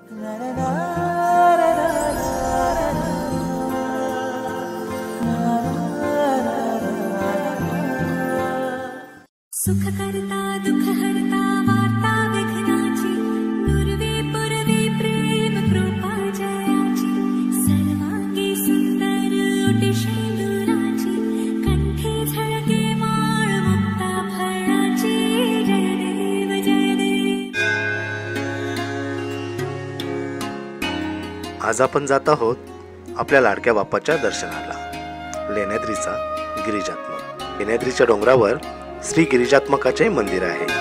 सुख करता दुख हरता वार्ता विघ्नाची पूर्वी पूर्वी प्रेम कृपा जयाची सर्वांगी सुंदर ओटी शेंदुराची कंठी झळके माळ मुक्ता फळाची जय देव जय देव। आज आपण जात आहोत आपल्या लाडक्या बाप्पाच्या दर्शनाला, लेण्याद्रीचा गिरिजात्मक। लेण्याद्रीच्या डोंगरावर श्री गिरिजात्मकाचे मंदिर आहे।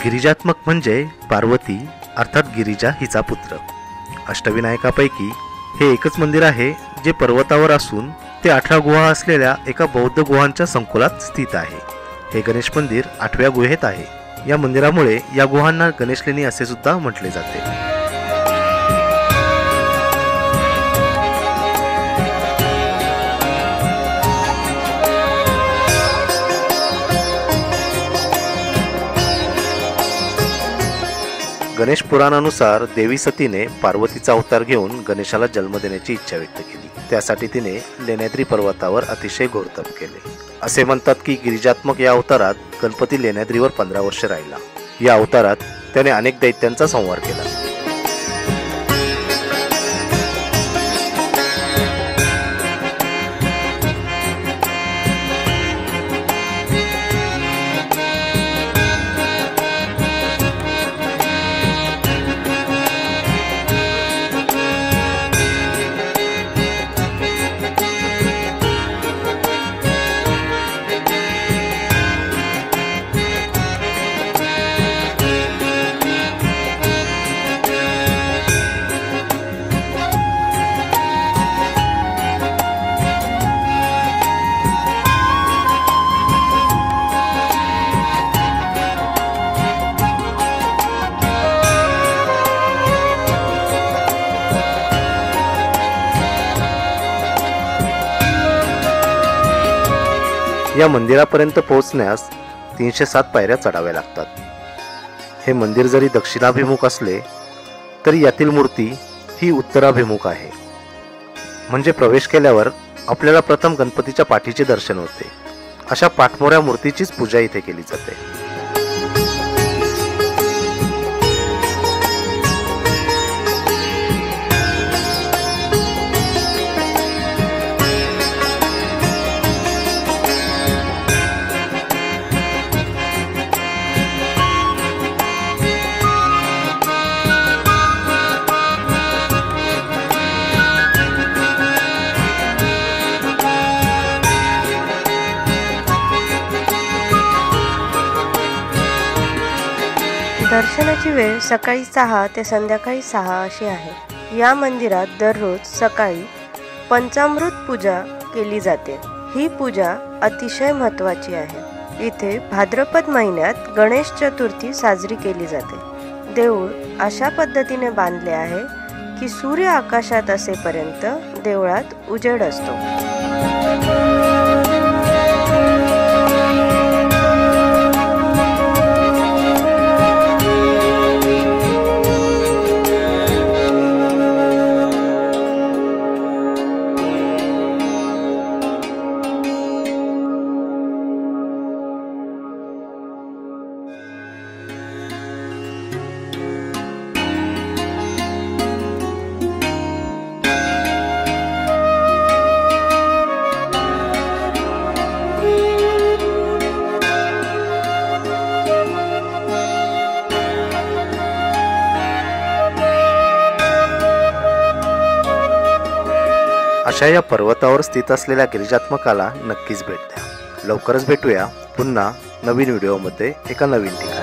गिरिजात्मक म्हणजे पार्वती अर्थात गिरिजा हिचा पुत्र। अष्टविनायकापैकी हे एकच मंदिर आहे जे पर्वतावर असून ते 18 गुहा असलेल्या एका बौद्ध गुहांच्या संकुलात स्थित आहे। हे गणेश मंदिर 8व्या गुहेत आहे। या मंदिरामुळे या गुहांना गणेशलेणी असे सुद्धा म्हटले जाते। गणेश पुराणानुसार देवी सतीने पार्वतीचा अवतार घेऊन गणेशाला जन्म देण्याची इच्छा व्यक्त केली। त्यासाठी तिने लेण्याद्री पर्वतावर अतिशय घोरतप केले। असे म्हणतात की गिरिजात्मक या अवतारात गणपती लेण्याद्रीवर 15 वर्षे राहिला। या अवतारात त्याने अनेक दैत्यांचा संहार केला। या मंदिरापर्यंत पोहोचण्यास 307 पायऱ्या चढाव्या लागतात। हे मंदिर जरी दक्षिणाभिमुख असले तरी यातील मूर्ती ही उत्तराभिमुख आहे। म्हणजे प्रवेश केल्यावर आपल्याला प्रथम गणपतीच्या पाठीचे दर्शन होते। अशा पाठमोऱ्या मूर्तीचीच पूजा इथे केली जाते। दर्शनाची वेळ सकाळी 6 ते संध्याकाळी 6 अशी आहे। या मंदिरात दररोज सकाळी पंचामृत पूजा केली जाते। ही पूजा अतिशय महत्त्वाची आहे। इथे भाद्रपद महिन्यात गणेश चतुर्थी साजरी केली जाते। देऊळ अशा पद्धतीने बांधले आहे की सूर्य आकाशात असेपर्यंत देवळात उजेड असतो। अशा या पर्वतावर स्थित असलेल्या गिरिजात्मकाला नक्कीच भेट द्या. लवकरच भेटूया पुन्हा नवीन व्हिडिओमध्ये एका नवीन ठिकाणी.